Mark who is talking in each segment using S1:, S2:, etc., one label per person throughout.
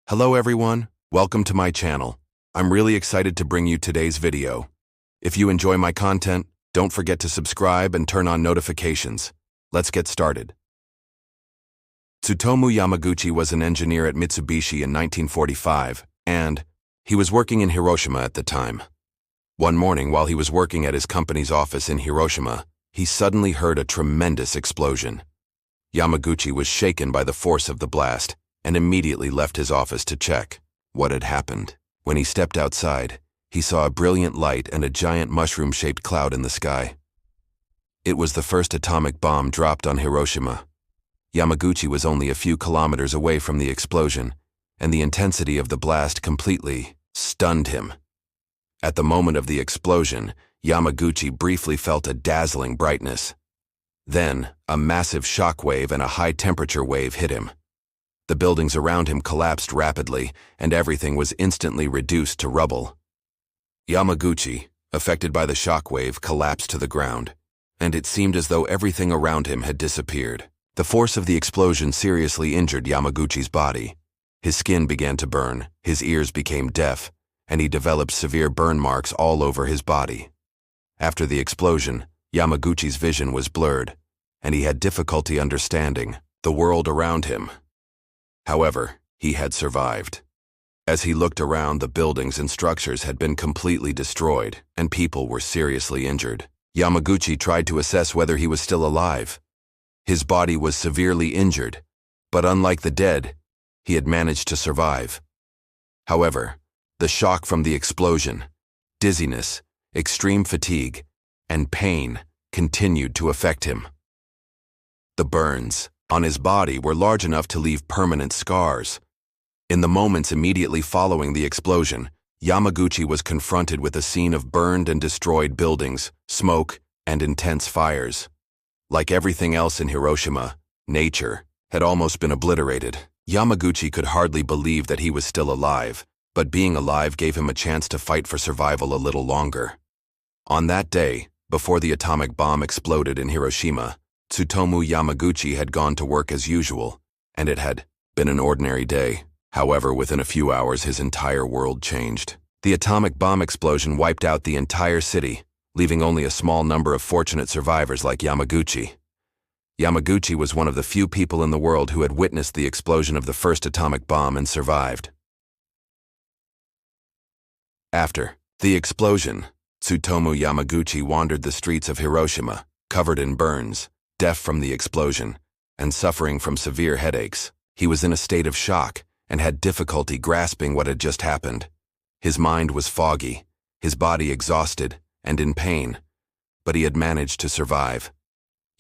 S1: Hello everyone, welcome to my channel. I'm really excited to bring you today's video. If you enjoy my content, don't forget to subscribe and turn on notifications. Let's get started. Tsutomu Yamaguchi was an engineer at Mitsubishi in 1945, and he was working in Hiroshima at the time. One morning while he was working at his company's office in Hiroshima, he suddenly heard a tremendous explosion. Yamaguchi was shaken by the force of the blast and immediately left his office to check what had happened. When he stepped outside, he saw a brilliant light and a giant mushroom-shaped cloud in the sky. It was the first atomic bomb dropped on Hiroshima. Yamaguchi was only a few kilometers away from the explosion, and the intensity of the blast completely stunned him. At the moment of the explosion, Yamaguchi briefly felt a dazzling brightness. Then, a massive shock wave and a high-temperature wave hit him. The buildings around him collapsed rapidly, and everything was instantly reduced to rubble. Yamaguchi, affected by the shock wave, collapsed to the ground, and it seemed as though everything around him had disappeared. The force of the explosion seriously injured Yamaguchi's body. His skin began to burn, his ears became deaf, and he developed severe burn marks all over his body. After the explosion, Yamaguchi's vision was blurred, and he had difficulty understanding the world around him. However, he had survived. As he looked around, the buildings and structures had been completely destroyed, and people were seriously injured. Yamaguchi tried to assess whether he was still alive. His body was severely injured, but unlike the dead, he had managed to survive. However, the shock from the explosion, dizziness, extreme fatigue, and pain continued to affect him. The burns on his body were large enough to leave permanent scars. In the moments immediately following the explosion, Yamaguchi was confronted with a scene of burned and destroyed buildings, smoke, and intense fires. Like everything else in Hiroshima, nature had almost been obliterated. Yamaguchi could hardly believe that he was still alive, but being alive gave him a chance to fight for survival a little longer. On that day, before the atomic bomb exploded in Hiroshima, Tsutomu Yamaguchi had gone to work as usual, and it had been an ordinary day. However, within a few hours, his entire world changed. The atomic bomb explosion wiped out the entire city, leaving only a small number of fortunate survivors like Yamaguchi. Yamaguchi was one of the few people in the world who had witnessed the explosion of the first atomic bomb and survived. After the explosion, Tsutomu Yamaguchi wandered the streets of Hiroshima, covered in burns, deaf from the explosion, and suffering from severe headaches. He was in a state of shock and had difficulty grasping what had just happened. His mind was foggy, his body exhausted and in pain, but he had managed to survive.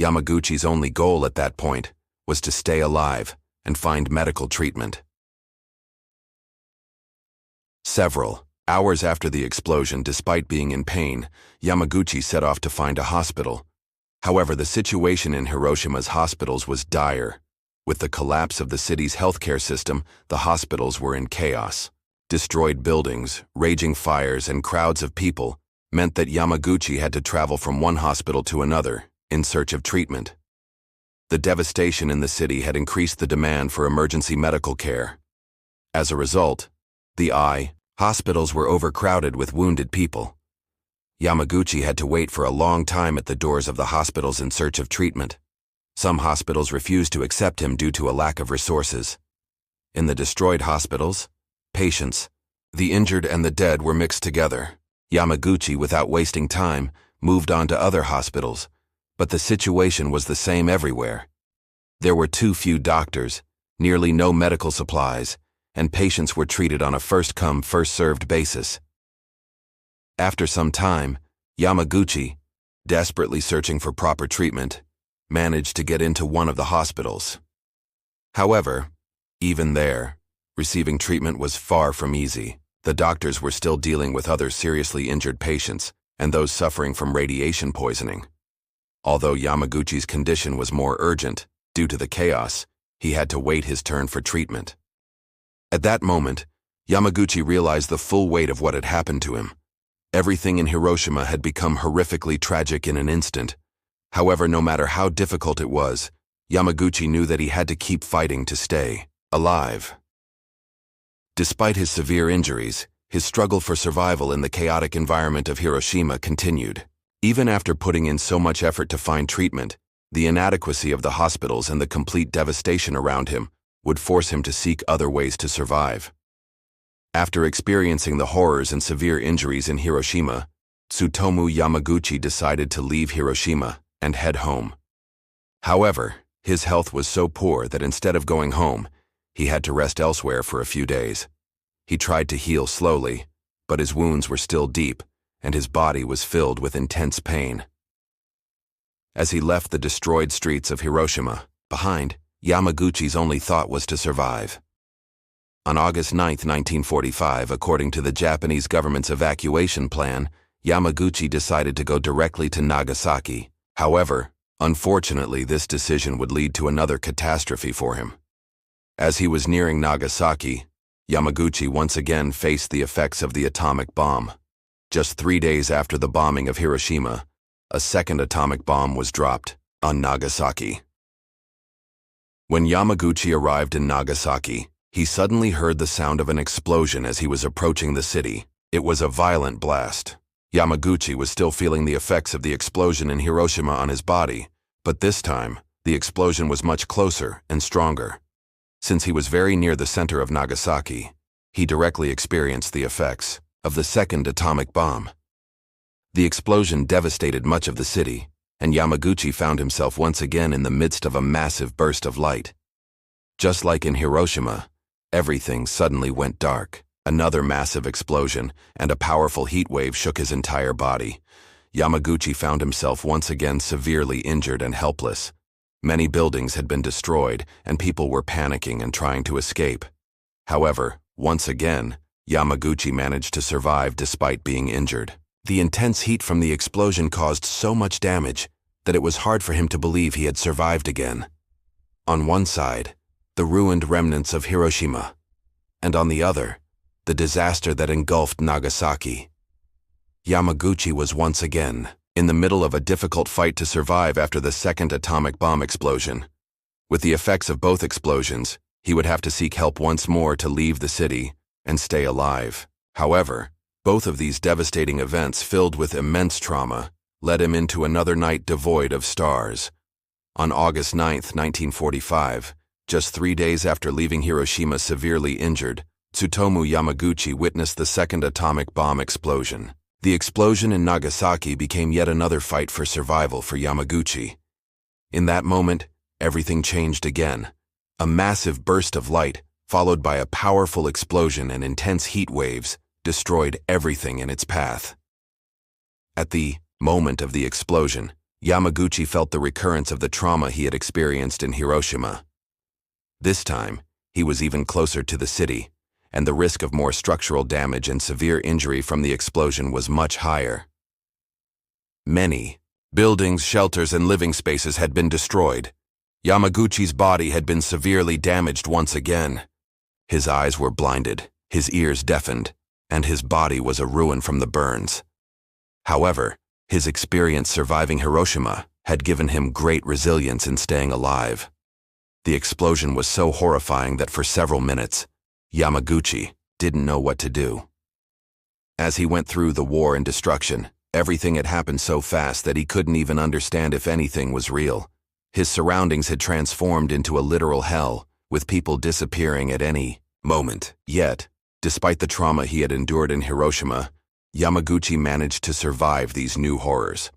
S1: Yamaguchi's only goal at that point was to stay alive and find medical treatment. Several hours after the explosion, despite being in pain, Yamaguchi set off to find a hospital. However, the situation in Hiroshima's hospitals was dire. With the collapse of the city's healthcare system, the hospitals were in chaos. Destroyed buildings, raging fires, and crowds of people meant that Yamaguchi had to travel from one hospital to another in search of treatment. The devastation in the city had increased the demand for emergency medical care. As a result, the hospitals were overcrowded with wounded people. Yamaguchi had to wait for a long time at the doors of the hospitals in search of treatment. Some hospitals refused to accept him due to a lack of resources. In the destroyed hospitals, patients, the injured and the dead were mixed together. Yamaguchi, without wasting time, moved on to other hospitals, but the situation was the same everywhere. There were too few doctors, nearly no medical supplies, and patients were treated on a first-come, first-served basis. After some time, Yamaguchi, desperately searching for proper treatment, managed to get into one of the hospitals. However, even there, receiving treatment was far from easy. The doctors were still dealing with other seriously injured patients and those suffering from radiation poisoning. Although Yamaguchi's condition was more urgent, due to the chaos, he had to wait his turn for treatment. At that moment, Yamaguchi realized the full weight of what had happened to him. Everything in Hiroshima had become horrifically tragic in an instant. However, no matter how difficult it was, Yamaguchi knew that he had to keep fighting to stay alive. Despite his severe injuries, his struggle for survival in the chaotic environment of Hiroshima continued. Even after putting in so much effort to find treatment, the inadequacy of the hospitals and the complete devastation around him would force him to seek other ways to survive. After experiencing the horrors and severe injuries in Hiroshima, Tsutomu Yamaguchi decided to leave Hiroshima and head home. However, his health was so poor that instead of going home, he had to rest elsewhere for a few days. He tried to heal slowly, but his wounds were still deep, and his body was filled with intense pain. As he left the destroyed streets of Hiroshima behind, Yamaguchi's only thought was to survive. On August 9, 1945, according to the Japanese government's evacuation plan, Yamaguchi decided to go directly to Nagasaki. However, unfortunately, this decision would lead to another catastrophe for him. As he was nearing Nagasaki, Yamaguchi once again faced the effects of the atomic bomb. Just 3 days after the bombing of Hiroshima, a second atomic bomb was dropped on Nagasaki. When Yamaguchi arrived in Nagasaki, he suddenly heard the sound of an explosion as he was approaching the city. It was a violent blast. Yamaguchi was still feeling the effects of the explosion in Hiroshima on his body, but this time, the explosion was much closer and stronger. Since he was very near the center of Nagasaki, he directly experienced the effects of the second atomic bomb. The explosion devastated much of the city, and Yamaguchi found himself once again in the midst of a massive burst of light. Just like in Hiroshima, everything suddenly went dark. Another massive explosion and a powerful heat wave shook his entire body. Yamaguchi found himself once again severely injured and helpless. Many buildings had been destroyed, and people were panicking and trying to escape. However, once again, Yamaguchi managed to survive despite being injured. The intense heat from the explosion caused so much damage that it was hard for him to believe he had survived again. On one side, the ruined remnants of Hiroshima, and on the other, the disaster that engulfed Nagasaki. Yamaguchi was once again in the middle of a difficult fight to survive after the second atomic bomb explosion. With the effects of both explosions, he would have to seek help once more to leave the city and stay alive. However, both of these devastating events, filled with immense trauma, led him into another night devoid of stars. On August 9, 1945, just 3 days after leaving Hiroshima severely injured, Tsutomu Yamaguchi witnessed the second atomic bomb explosion. The explosion in Nagasaki became yet another fight for survival for Yamaguchi. In that moment, everything changed again. A massive burst of light, followed by a powerful explosion and intense heat waves, destroyed everything in its path. At the moment of the explosion, Yamaguchi felt the recurrence of the trauma he had experienced in Hiroshima. This time, he was even closer to the city, and the risk of more structural damage and severe injury from the explosion was much higher. Many buildings, shelters, and living spaces had been destroyed. Yamaguchi's body had been severely damaged once again. His eyes were blinded, his ears deafened, and his body was a ruin from the burns. However, his experience surviving Hiroshima had given him great resilience in staying alive. The explosion was so horrifying that for several minutes, Yamaguchi didn't know what to do. As he went through the war and destruction, everything had happened so fast that he couldn't even understand if anything was real. His surroundings had transformed into a literal hell, with people disappearing at any moment. Yet, despite the trauma he had endured in Hiroshima, Yamaguchi managed to survive these new horrors.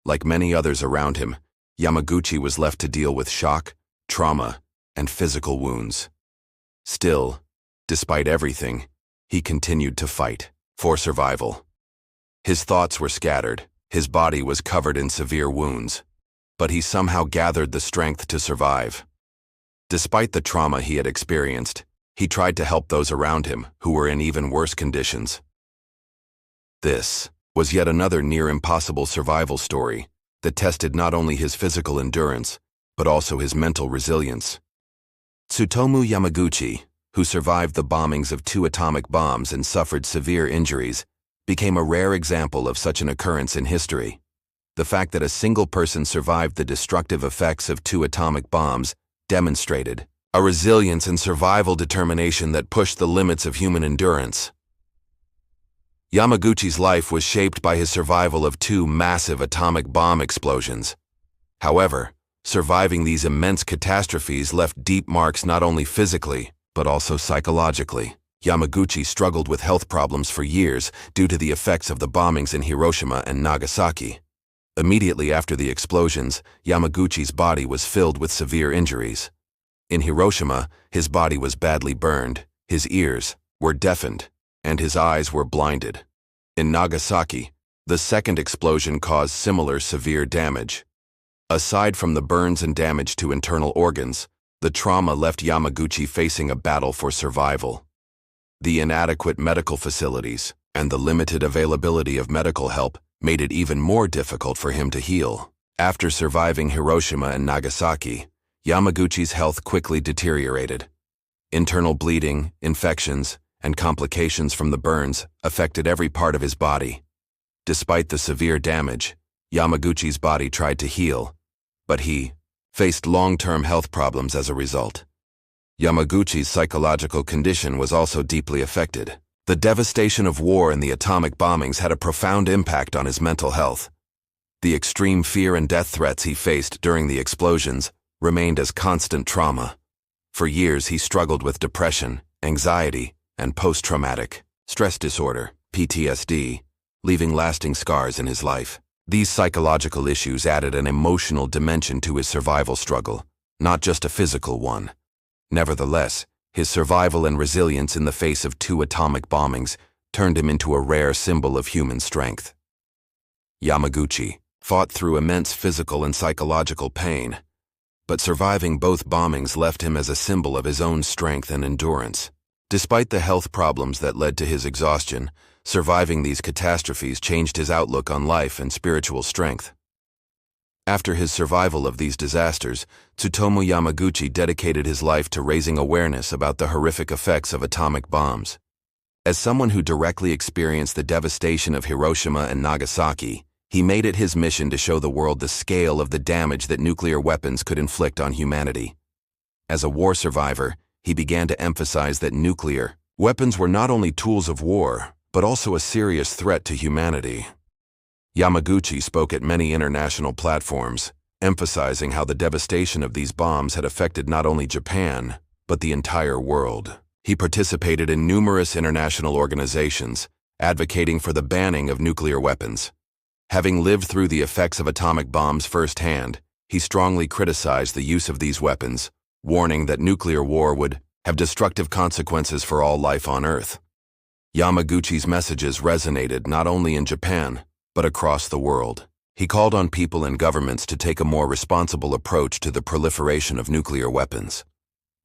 S1: Like many others around him, Yamaguchi was left to deal with shock, trauma, and physical wounds. Still, despite everything, he continued to fight for survival. His thoughts were scattered, his body was covered in severe wounds, but he somehow gathered the strength to survive. Despite the trauma he had experienced, he tried to help those around him who were in even worse conditions. This was yet another near-impossible survival story that tested not only his physical endurance, but also his mental resilience. Tsutomu Yamaguchi, who survived the bombings of 2 atomic bombs and suffered severe injuries, became a rare example of such an occurrence in history. The fact that a single person survived the destructive effects of 2 atomic bombs demonstrated a resilience and survival determination that pushed the limits of human endurance. Yamaguchi's life was shaped by his survival of two massive atomic bomb explosions. However, surviving these immense catastrophes left deep marks not only physically, but also psychologically. Yamaguchi struggled with health problems for years due to the effects of the bombings in Hiroshima and Nagasaki. Immediately after the explosions, Yamaguchi's body was filled with severe injuries. In Hiroshima, his body was badly burned, his ears were deafened, and his eyes were blinded. In Nagasaki, the second explosion caused similar severe damage. Aside from the burns and damage to internal organs, the trauma left Yamaguchi facing a battle for survival. The inadequate medical facilities and the limited availability of medical help made it even more difficult for him to heal. After surviving Hiroshima and Nagasaki, Yamaguchi's health quickly deteriorated. Internal bleeding, infections, and complications from the burns affected every part of his body. Despite the severe damage, Yamaguchi's body tried to heal, but he faced long-term health problems as a result. Yamaguchi's psychological condition was also deeply affected. The devastation of war and the atomic bombings had a profound impact on his mental health. The extreme fear and death threats he faced during the explosions remained as constant trauma. For years, he struggled with depression, anxiety, and post-traumatic stress disorder, PTSD, leaving lasting scars in his life. These psychological issues added an emotional dimension to his survival struggle, not just a physical one. Nevertheless, his survival and resilience in the face of two atomic bombings turned him into a rare symbol of human strength. Yamaguchi fought through immense physical and psychological pain, but surviving both bombings left him as a symbol of his own strength and endurance. Despite the health problems that led to his exhaustion, surviving these catastrophes changed his outlook on life and spiritual strength. After his survival of these disasters, Tsutomu Yamaguchi dedicated his life to raising awareness about the horrific effects of atomic bombs. As someone who directly experienced the devastation of Hiroshima and Nagasaki, he made it his mission to show the world the scale of the damage that nuclear weapons could inflict on humanity. As a war survivor, he began to emphasize that nuclear weapons were not only tools of war, but also a serious threat to humanity. Yamaguchi spoke at many international platforms, emphasizing how the devastation of these bombs had affected not only Japan, but the entire world. He participated in numerous international organizations, advocating for the banning of nuclear weapons. Having lived through the effects of atomic bombs firsthand, he strongly criticized the use of these weapons, warning that nuclear war would have destructive consequences for all life on Earth. Yamaguchi's messages resonated not only in Japan, but across the world. He called on people and governments to take a more responsible approach to the proliferation of nuclear weapons.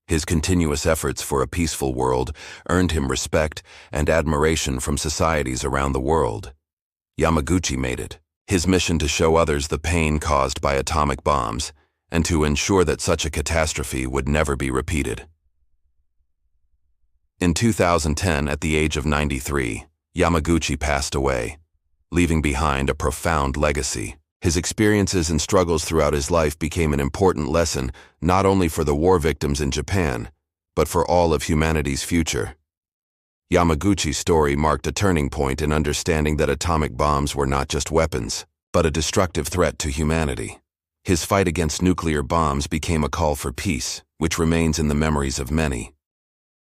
S1: His continuous efforts for a peaceful world earned him respect and admiration from societies around the world. Yamaguchi made it his mission to show others the pain caused by atomic bombs and to ensure that such a catastrophe would never be repeated. In 2010, at the age of 93, Yamaguchi passed away, leaving behind a profound legacy. His experiences and struggles throughout his life became an important lesson not only for the war victims in Japan, but for all of humanity's future. Yamaguchi's story marked a turning point in understanding that atomic bombs were not just weapons, but a destructive threat to humanity. His fight against nuclear bombs became a call for peace, which remains in the memories of many.